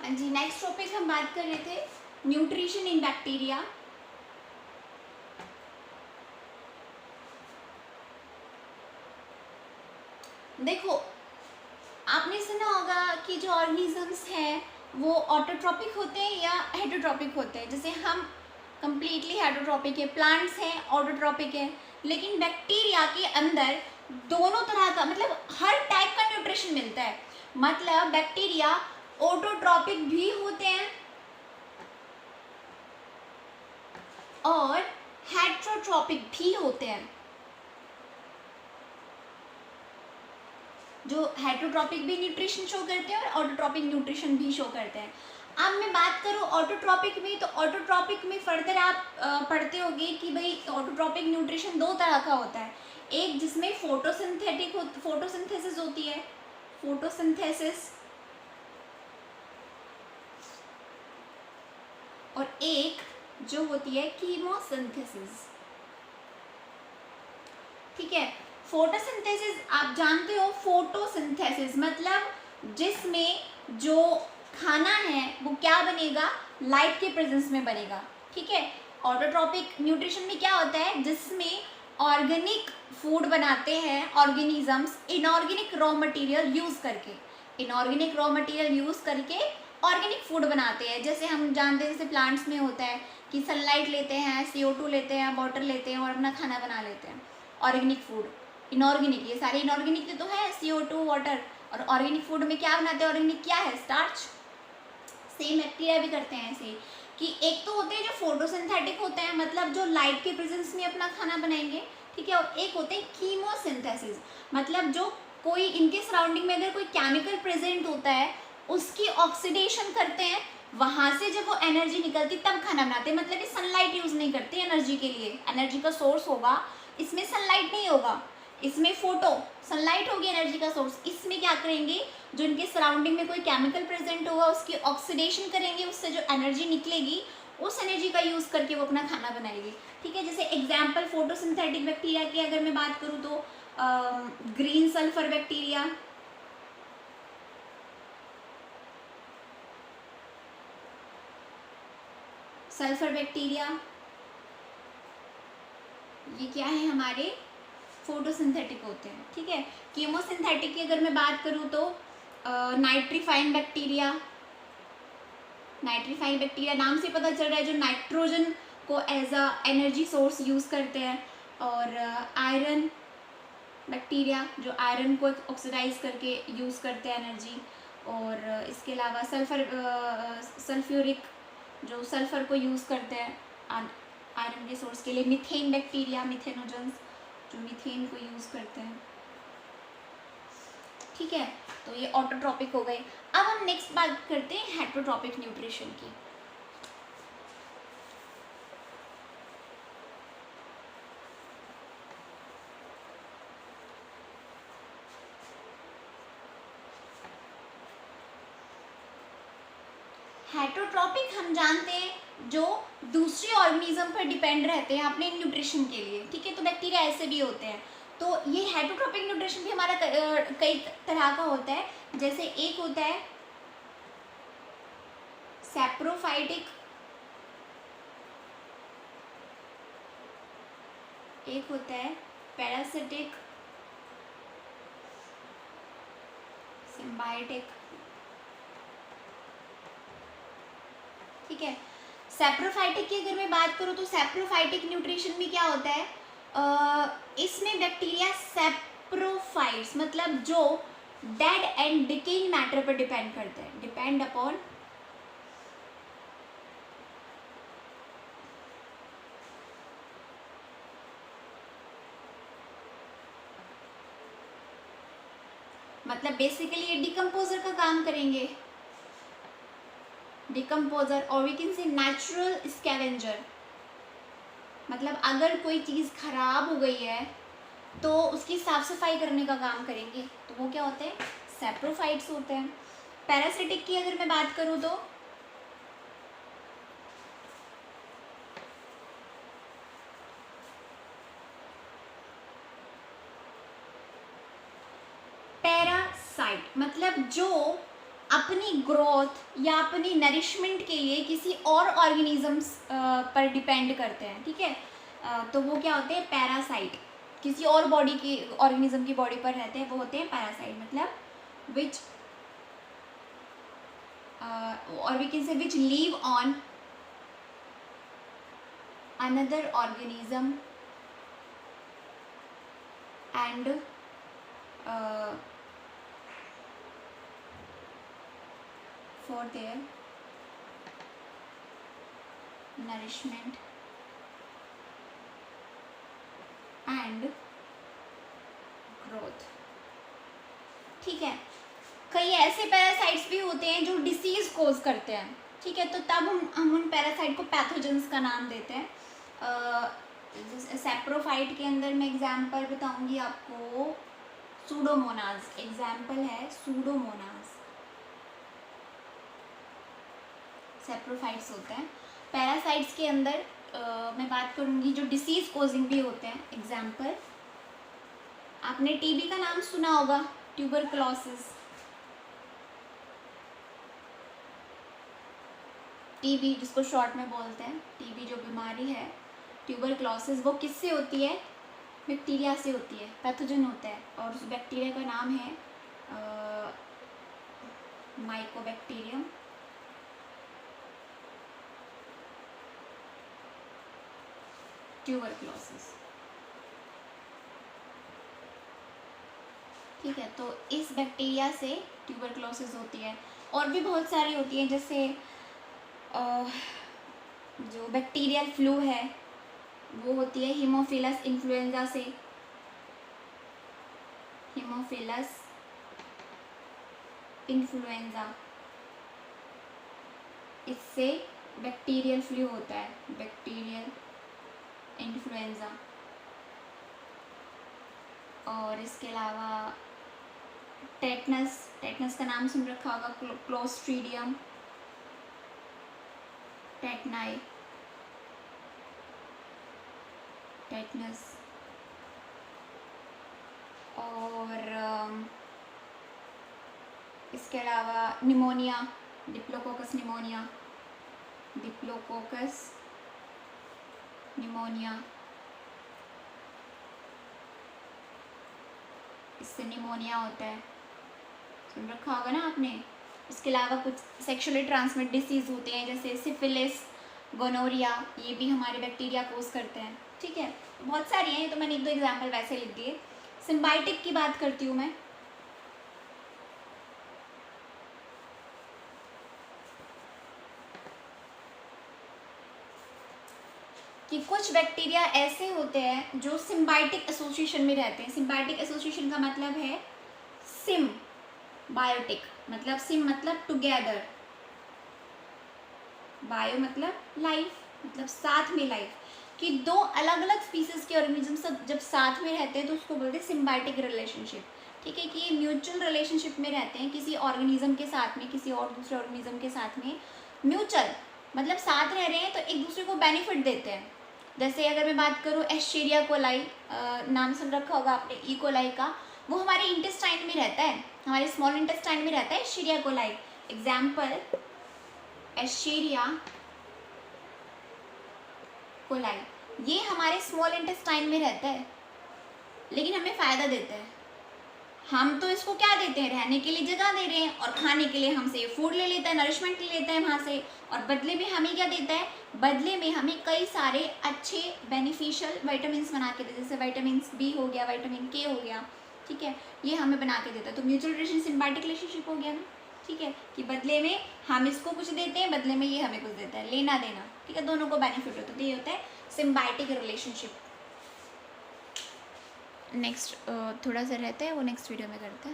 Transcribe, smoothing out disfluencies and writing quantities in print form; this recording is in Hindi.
हाँ जी, नेक्स्ट टॉपिक हम बात कर रहे थे न्यूट्रिशन इन बैक्टीरिया। देखो, आपने सुना होगा कि जो ऑर्गेनिजम्स हैं वो ऑटोट्रॉपिक होते हैं या हेटरोट्रॉपिक होते हैं। जैसे हम कंप्लीटली हेटरोट्रॉपिक है, प्लांट्स हैं ऑटोट्रॉपिक है, लेकिन बैक्टीरिया के अंदर दोनों तरह का मतलब हर टाइप का न्यूट्रिशन मिलता है। मतलब बैक्टीरिया ऑटोट्रॉपिक भी होते हैं और हेटरोट्रॉपिक भी होते हैं। जो हेटरोट्रॉपिक भी न्यूट्रिशन शो करते हैं और ऑटोट्रॉपिक न्यूट्रिशन भी शो करते हैं। अब मैं बात करूँ ऑटोट्रॉपिक में, तो ऑटोट्रॉपिक में फर्दर आप पढ़ते होंगे कि भाई ऑटोट्रॉपिक न्यूट्रिशन दो तरह का होता है। एक जिसमें फोटोसिंथेसिस होती है, फोटोसिंथेसिस, और एक जो होती है कीमोसिंथेसिस। ठीक है, फोटोसिंथेसिस आप जानते हो, फोटोसिंथेसिस मतलब जिसमें जो खाना है वो क्या बनेगा, लाइट के प्रेजेंस में बनेगा। ठीक है, ऑटोट्रॉपिक न्यूट्रिशन में क्या होता है, जिसमें ऑर्गेनिक फूड बनाते हैं organisms inorganic raw material use करके, इनऑर्गेनिक रॉ मटेरियल यूज करके ऑर्गेनिक फूड बनाते हैं। जैसे हम जानते हैं जैसे प्लांट्स में होता है कि सनलाइट लेते हैं, CO2 लेते हैं, वाटर लेते हैं और अपना खाना बना लेते हैं। ऑर्गेनिक फूड, इनऑर्गेनिक, ये सारे इनऑर्गेनिक तो है, CO2 वाटर, और ऑर्गेनिक फूड में क्या बनाते हैं, ऑर्गेनिक क्या है, स्टार्च। सेम बैक्टीरिया भी करते हैं ऐसे कि एक तो होते हैं जो फोटोसिंथेटिक होते हैं, मतलब जो लाइट के प्रेजेंस में अपना खाना बनाएंगे। ठीक है, और एक होते हैं कीमोसिंथेसिस, मतलब जो कोई इनके सराउंडिंग में अगर कोई केमिकल प्रेजेंट होता है उसकी ऑक्सीडेशन करते हैं, वहां से जब वो एनर्जी निकलती तब खाना बनाते हैं। मतलब ये सनलाइट यूज नहीं करते एनर्जी के लिए, एनर्जी का सोर्स होगा, इसमें सनलाइट नहीं होगा, इसमें फोटो सनलाइट होगी एनर्जी का सोर्स। इसमें क्या करेंगे, जो इनके सराउंडिंग में कोई केमिकल प्रेजेंट होगा उसकी ऑक्सीडेशन करेंगे, उससे जो एनर्जी निकलेगी उस एनर्जी का यूज करके वो अपना खाना बनाएगी। ठीक है, जैसे एग्जाम्पल फोटोसिंथेटिक बैक्टीरिया की अगर मैं बात करूँ तो green sulphur bacteria, sulphur bacteria, ये क्या है, हमारे फोटोसिंथेटिक होते हैं। ठीक है, कीमोसिंथेटिक की अगर मैं बात करूँ तो नाइट्रीफाइन बैक्टीरिया, नाइट्रीफाइन बैक्टीरिया नाम से पता चल रहा है जो नाइट्रोजन को as a energy source use करते हैं। और आयरन बैक्टीरिया जो आयरन को ऑक्सीडाइज करके यूज करते हैं एनर्जी। और इसके अलावा सल्फ्यूरिक जो सल्फर को यूज करते हैं आयरन के सोर्स के लिए। मीथेन बैक्टीरिया, मिथेनोजेंस जो मीथेन को यूज करते हैं। ठीक है, तो ये ऑटोट्रॉपिक हो गए। अब हम नेक्स्ट बात करते हैं हेटरोट्रॉपिक न्यूट्रिशन की। हेटरोट्रॉपिक हम जानते हैं जो दूसरे ऑर्गेनिज्म पर डिपेंड रहते हैं अपने न्यूट्रिशन के लिए। ठीक है, तो बैक्टीरिया ऐसे भी होते हैं। तो ये हेटरोट्रॉपिक न्यूट्रिशन भी हमारा कई तरह का होता है। जैसे एक होता है सैप्रोफाइटिक, एक होता है पैरासिटिक, सिम्बायोटिक। ठीक है, सैप्रोफाइटिक की अगर मैं बात करूँ तो सैप्रोफाइटिक न्यूट्रिशन में क्या होता है, इसमें बैक्टीरिया सैप्रोफाइट्स मतलब जो डेड एंड डिकेइंग मैटर पर डिपेंड करते हैं, डिपेंड अपॉन मतलब बेसिकली ये डिकम्पोजर का काम करेंगे, डिकम्पोजर, और we can say natural scavenger. मतलब अगर कोई चीज़ खराब हो गई है तो उसकी साफ सफाई करने का काम करेंगे, तो वो क्या होते हैं, सैप्रोफाइट्स होते हैं। पैरासिटिक की अगर मैं बात करूँ तो पैरासाइट मतलब जो अपनी ग्रोथ या अपनी नरिशमेंट के लिए किसी और ऑर्गेनिजम्स पर डिपेंड करते हैं, ठीक है। तो वो क्या होते हैं, पैरासाइट। किसी और बॉडी की ऑर्गेनिज्म की बॉडी पर रहते हैं, वो होते हैं पैरासाइट। मतलब विच और we can say which live on another organism and for their nourishment and growth, ठीक है। कई ऐसे पैरासाइट्स भी होते हैं जो डिसीज कोज करते हैं, ठीक है। तो तब हम उन पैरासाइट को पैथोजेंस का नाम देते हैं। सेप्रोफाइट के अंदर मैं एग्जांपल बताऊंगी आपको, सूडोमोनास एग्जांपल है, सूडोमोनास सेप्रोफाइट्स होते हैं। पैरासाइट्स के अंदर मैं बात करूंगी जो डिसीज कोजिंग भी होते हैं। एग्जांपल, आपने टीबी का नाम सुना होगा, ट्यूबरकुलोसिस। टीबी जिसको शॉर्ट में बोलते हैं, टीबी जो बीमारी है, ट्यूबरकुलोसिस, वो किससे होती है, बैक्टीरिया से होती है, पैथोजन होता है। और उस बैक्टीरिया का नाम है माइकोबैक्टीरियम। ट्यूबरकुलोसिस, ठीक है। तो इस बैक्टीरिया से ट्यूबरकुलोसिस होती है। और भी बहुत सारी होती है, जैसे जो बैक्टीरियल फ्लू है वो होती है हीमोफिलस इन्फ्लुएंजा से। हीमोफिलस इन्फ्लुएंजा, इससे बैक्टीरियल फ्लू होता है, बैक्टीरियल इन्फ्लुएंजा। और इसके अलावा टेटनस, टेटनस का नाम सुन रखा होगा, क्लोस्ट्रीडियम टेटनाई, टेटनस। और इसके अलावा pneumonia, diplococcus pneumonia, diplococcus pneumonia, इससे निमोनिया होता है, सुन रखा होगा ना आपने। इसके अलावा कुछ सेक्सुअली ट्रांसमिट डिसीज होते हैं, जैसे सिफिलिस, गोनोरिया, ये भी हमारे बैक्टीरिया कोज करते हैं, ठीक है। बहुत सारी हैं, तो मैंने एक दो एग्जाम्पल वैसे लिख दिए। सिम्बायोटिक की बात करती हूँ मैं। कि कुछ बैक्टीरिया ऐसे होते हैं जो सिम्बायोटिक एसोसिएशन में रहते हैं। सिम्बायोटिक एसोसिएशन का मतलब है सिम बायोटिक, मतलब सिम मतलब टुगेदर, बायो मतलब लाइफ, मतलब साथ में लाइफ। कि दो अलग अलग स्पीसीज के ऑर्गेनिज्म सब जब साथ में रहते हैं तो उसको बोलते हैं सिम्बायोटिक रिलेशनशिप, ठीक है। कि ये म्यूचुअल रिलेशनशिप में रहते हैं किसी ऑर्गेनिज्म के साथ में, किसी और दूसरे ऑर्गेनिज्म के साथ में। म्यूचुअल मतलब साथ रह रहे हैं तो एक दूसरे को बेनिफिट देते हैं। जैसे अगर मैं बात करूँ एस्चेरिया कोलाई, नाम सुन रखा होगा आपने ई कोलाई का, वो हमारे इंटेस्टाइन में रहता है, हमारे स्मॉल इंटेस्टाइन में रहता है एस्चेरिया कोलाई। एग्जाम्पल, एस्चेरिया कोलाई, ये हमारे स्मॉल इंटेस्टाइन में रहता है, लेकिन हमें फ़ायदा देता है। हम तो इसको क्या देते हैं, रहने के लिए जगह दे रहे हैं, और खाने के लिए हमसे फूड ले लेता है, नरिशमेंट ले लेता है वहाँ से, और बदले में हमें क्या देता है, बदले में हमें कई सारे अच्छे बेनिफिशियल विटामिन बना के देते हैं, जैसे विटामिन बी हो गया, विटामिन के हो गया, ठीक है, ये हमें बना के देता है। तो म्यूचुअल रिलेशन सिम्बायोटिक रिलेशनशिप हो गया ना, ठीक है, कि बदले में हम इसको कुछ देते हैं, बदले में ये हमें कुछ देता है, लेना देना, ठीक है, दोनों को बेनिफिट होता है। तो ये होता है सिम्बायोटिक रिलेशनशिप। नेक्स्ट थोड़ा सा रहता है, वो नेक्स्ट वीडियो में करते हैं।